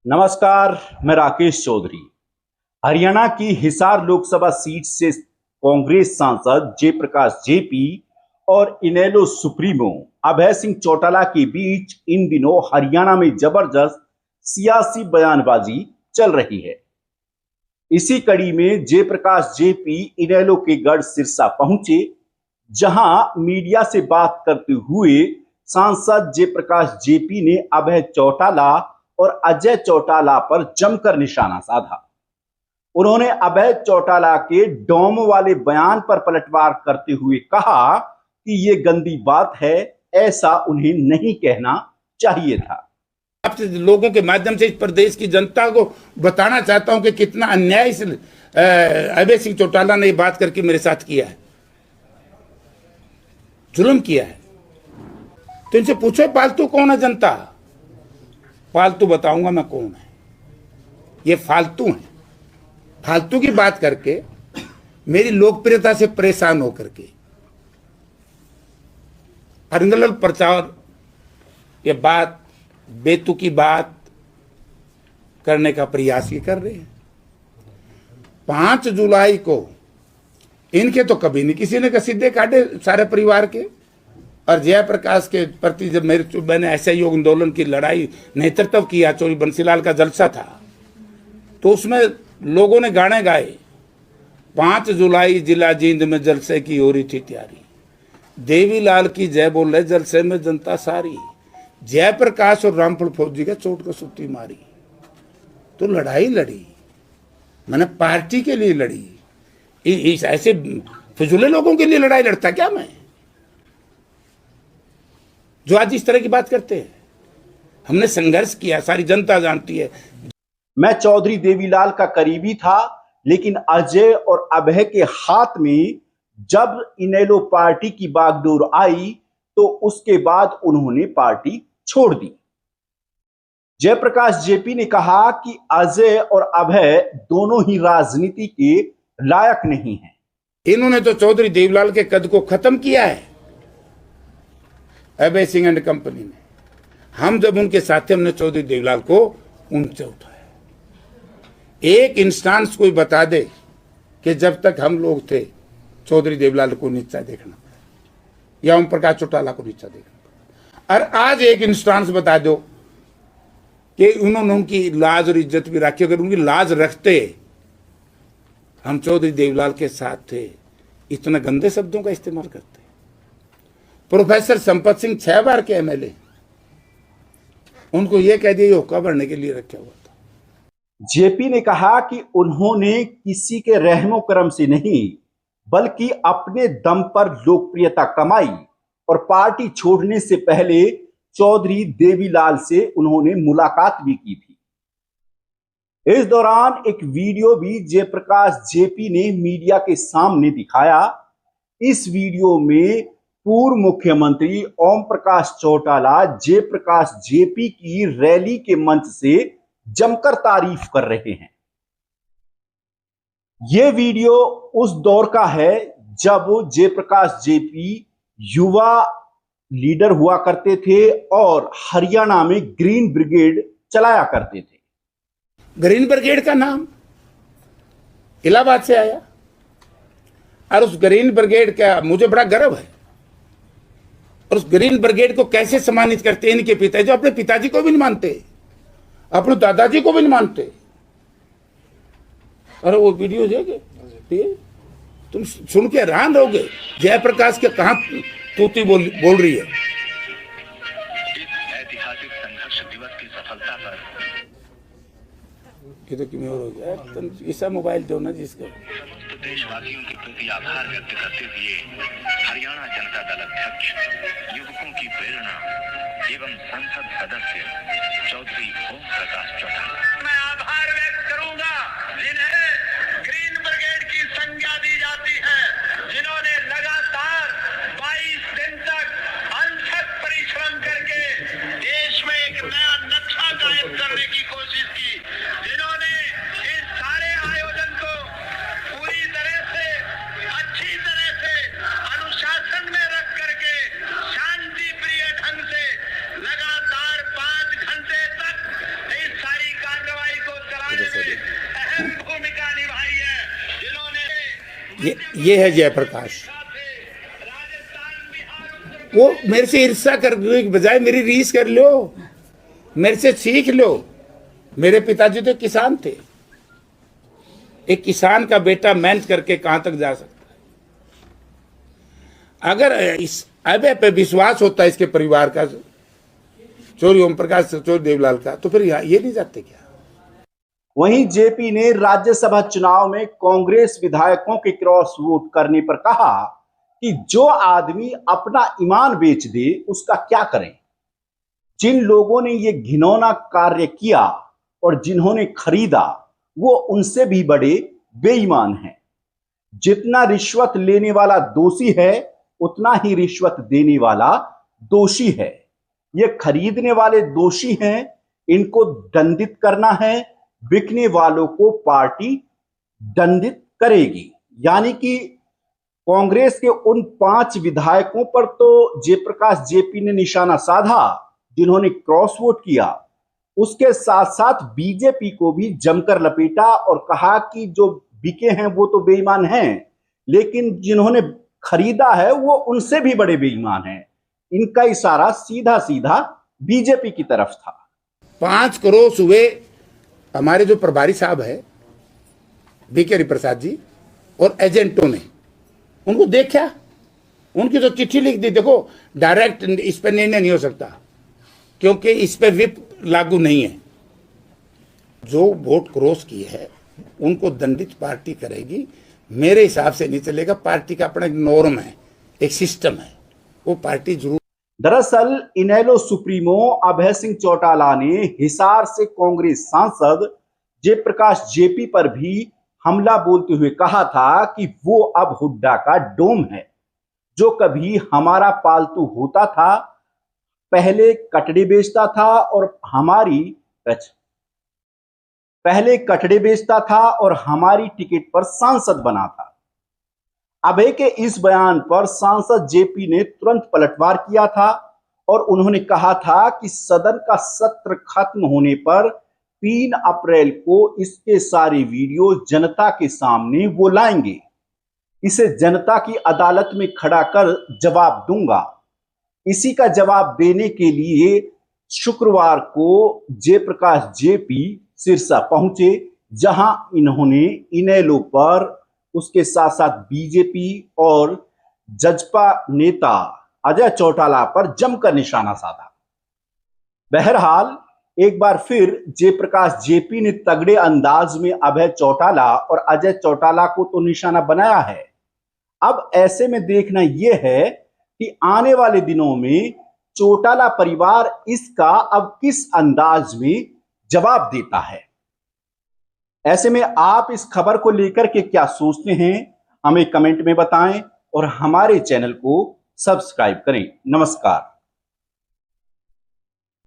नमस्कार, मैं राकेश चौधरी। हरियाणा की हिसार लोकसभा सीट से कांग्रेस सांसद जयप्रकाश जेपी और इनेलो सुप्रीमो अभय सिंह चौटाला के बीच इन दिनों हरियाणा में जबरदस्त सियासी बयानबाजी चल रही है। इसी कड़ी में जयप्रकाश जेपी इनेलो के गढ़ सिरसा पहुंचे, जहां मीडिया से बात करते हुए सांसद जयप्रकाश जेपी ने अभय चौटाला और अजय चौटाला पर जमकर निशाना साधा। उन्होंने अभय चौटाला के डोम वाले बयान पर पलटवार करते हुए कहा कि ये गंदी बात है, ऐसा उन्हें नहीं कहना चाहिए था। आपसे लोगों के माध्यम से इस प्रदेश की जनता को बताना चाहता हूं कि कितना अन्याय इस अभय सिंह चौटाला ने बात करके मेरे साथ किया है, जुल्म किया है। तो इनसे पूछो पालतू कौन है जनता? फालतू बताऊंगा मैं कौन है। ये फालतू है, फालतू की बात करके मेरी लोकप्रियता से परेशान होकर के अरंगल प्रचार ये बात बेतुकी बात करने का प्रयास ये कर रहे हैं। 5 जुलाई को इनके तो कभी नहीं किसी ने सीधे काटे सारे परिवार के। और जयप्रकाश के प्रति जब मैंने ऐसे योग आंदोलन की लड़ाई नेतृत्व किया, चौधरी बंसीलाल का जलसा था, तो उसमें लोगों ने गाने गाए। 5 जुलाई जिला जींद में जलसे की हो रही थी तैयारी, देवीलाल की जय बोल रहे जलसे में जनता सारी, जयप्रकाश और रामफल फौजी का चोट को सुट्टी मारी। तो लड़ाई लड़ी, मैंने पार्टी के लिए लड़ी। इस ऐसे फिजूले लोगों के लिए लड़ाई लड़ता क्या मैं, जो आज इस तरह की बात करते हैं? हमने संघर्ष किया, सारी जनता जानती है। मैं चौधरी देवीलाल का करीबी था, लेकिन अजय और अभय के हाथ में जब इनेलो पार्टी की बागडोर आई तो उसके बाद उन्होंने पार्टी छोड़ दी। जयप्रकाश जेपी ने कहा कि अजय और अभय दोनों ही राजनीति के लायक नहीं हैं। इन्होंने तो चौधरी देवीलाल के कद को खत्म किया है, अभय सिंह एंड कंपनी ने। हम जब उनके साथ थे, हमने चौधरी देवीलाल को ऊंचे उठाया। एक इंस्टांस कोई बता दे कि जब तक हम लोग थे चौधरी देवीलाल को नीचा देखना पड़ा या ओम प्रकाश चौटाला को नीचा देखना पड़ा। और आज एक इंस्टांस बता दो कि उन्होंने उनकी लाज और इज्जत भी रखी। अगर उनकी लाज रखते, हम चौधरी देवीलाल के साथ थे, इतने गंदे शब्दों का इस्तेमाल करते? प्रोफेसर संपत सिंह 6 बार के एमएलए, उनको यह कह दिया हुक्का भरने के लिए रखा हुआ था। जेपी ने कहा कि उन्होंने किसी के रहमो करम से नहीं, बल्कि अपने दम पर लोकप्रियता कमाई और पार्टी छोड़ने से पहले चौधरी देवीलाल से उन्होंने मुलाकात भी की थी। इस दौरान एक वीडियो भी जयप्रकाश जेपी ने मीडिया के सामने दिखाया। इस वीडियो में पूर्व मुख्यमंत्री ओम प्रकाश चौटाला जयप्रकाश जेपी की रैली के मंच से जमकर तारीफ कर रहे हैं। यह वीडियो उस दौर का है जब जयप्रकाश जेपी युवा लीडर हुआ करते थे और हरियाणा में ग्रीन ब्रिगेड चलाया करते थे। ग्रीन ब्रिगेड का नाम इलाहाबाद से आया और उस ग्रीन ब्रिगेड का मुझे बड़ा गर्व है। और उस ग्रीन ब्रिगेड को कैसे सम्मानित करते हैं इनके पिता, जो अपने पिताजी को भी नहीं मानते, अपने दादाजी को भी नहीं मानते। अरे वो वीडियो देखे, तुम सुन के हैरान रहोगे। जयप्रकाश के कहां तूती बोल रही है। ऐतिहासिक संघर्ष दिवस की सफलता पर ऐसा मोबाइल दो ना जिसका समस्त देशवासियों के प्रति आभार व्यक्त करते हुए हरियाणा जनता दल अध्यक्ष, युवकों की प्रेरणा एवं संसद सदस्य चौधरी ओम प्रकाश चौटाला, मैं आभार व्यक्त करूंगा जिन्हें ग्रीन ब्रिगेड की संज्ञा दी जाती है, जिन्होंने लगातार 22 दिन तक अनथक परिश्रम करके देश में एक नया नक्शा कायम करने की कोशिश की, जिन्होंने इस सारे आयोजन को पूरी तरह से अच्छी तरह से अनुशासन में रख करके शांति प्रिय ढंग से लगातार 5 घंटे तक इस सारी ये है जयप्रकाश। वो मेरे से ईर्ष्या करने की बजाय मेरी रीस कर लो, मेरे से सीख लो। मेरे पिताजी तो किसान थे। एक किसान का बेटा मेहनत करके कहां तक जा सकता है? अगर इस अभय पे विश्वास होता है इसके परिवार का, चौधरी ओम प्रकाश चौधरी देवलाल का, तो फिर ये नहीं जाते क्या? वहीं जेपी ने राज्यसभा चुनाव में कांग्रेस विधायकों के क्रॉस वोट करने पर कहा कि जो आदमी अपना ईमान बेच दे उसका क्या करें। जिन लोगों ने ये घिनौना कार्य किया और जिन्होंने खरीदा वो उनसे भी बड़े बेईमान हैं। जितना रिश्वत लेने वाला दोषी है उतना ही रिश्वत देने वाला दोषी है। ये खरीदने वाले दोषी हैं, इनको दंडित करना है, बिकने वालों को पार्टी दंडित करेगी। यानी कि कांग्रेस के उन 5 विधायकों पर तो जयप्रकाश जेपी ने निशाना साधा जिन्होंने क्रॉस वोट किया। उसके साथ साथ बीजेपी को भी जमकर लपेटा और कहा कि जो बिके हैं वो तो बेईमान हैं, लेकिन जिन्होंने खरीदा है वो उनसे भी बड़े बेईमान हैं। इनका इशारा सीधा सीधा बीजेपी की तरफ था। 5 करोड़ हुए हमारे जो प्रभारी साहब है बीके हरिप्रसाद जी और एजेंटों ने उनको देखा, उनकी तो चिट्ठी लिख दी। देखो डायरेक्ट इस पर निर्णय नहीं हो सकता क्योंकि इस पर विप लागू नहीं है। जो वोट क्रॉस किए है उनको दंडित पार्टी करेगी। मेरे हिसाब से नहीं चलेगा। पार्टी का अपना एक नॉर्म है, एक सिस्टम है, वो पार्टी जरूर। दरअसल इनेलो सुप्रीमो अभय सिंह चौटाला ने हिसार से कांग्रेस सांसद जयप्रकाश जेपी पर भी हमला बोलते हुए कहा था कि वो अब हुड्डा का डोम है, जो कभी हमारा पालतू होता था, पहले कटड़े बेचता था और हमारी टिकट पर सांसद बना था। अभय के इस बयान पर सांसद जेपी ने तुरंत पलटवार किया था और उन्होंने कहा था कि सदन का सत्र खत्म होने पर 3 अप्रैल को इसके सारे वीडियो जनता के सामने वो लाएंगे। इसे जनता की अदालत में खड़ा कर जवाब दूंगा। इसी का जवाब देने के लिए शुक्रवार को जयप्रकाश जेपी सिरसा पहुंचे, जहां इन्होंने इनेलो पर, उसके साथ साथ बीजेपी और जजपा नेता अजय चौटाला पर जमकर निशाना साधा। बहरहाल एक बार फिर जयप्रकाश जेपी ने तगड़े अंदाज में अभय चौटाला और अजय चौटाला को तो निशाना बनाया है। अब ऐसे में देखना यह है कि आने वाले दिनों में चौटाला परिवार इसका अब किस अंदाज में जवाब देता है। ऐसे में आप इस खबर को लेकर के क्या सोचते हैं, हमें कमेंट में बताएं और हमारे चैनल को सब्सक्राइब करें। नमस्कार।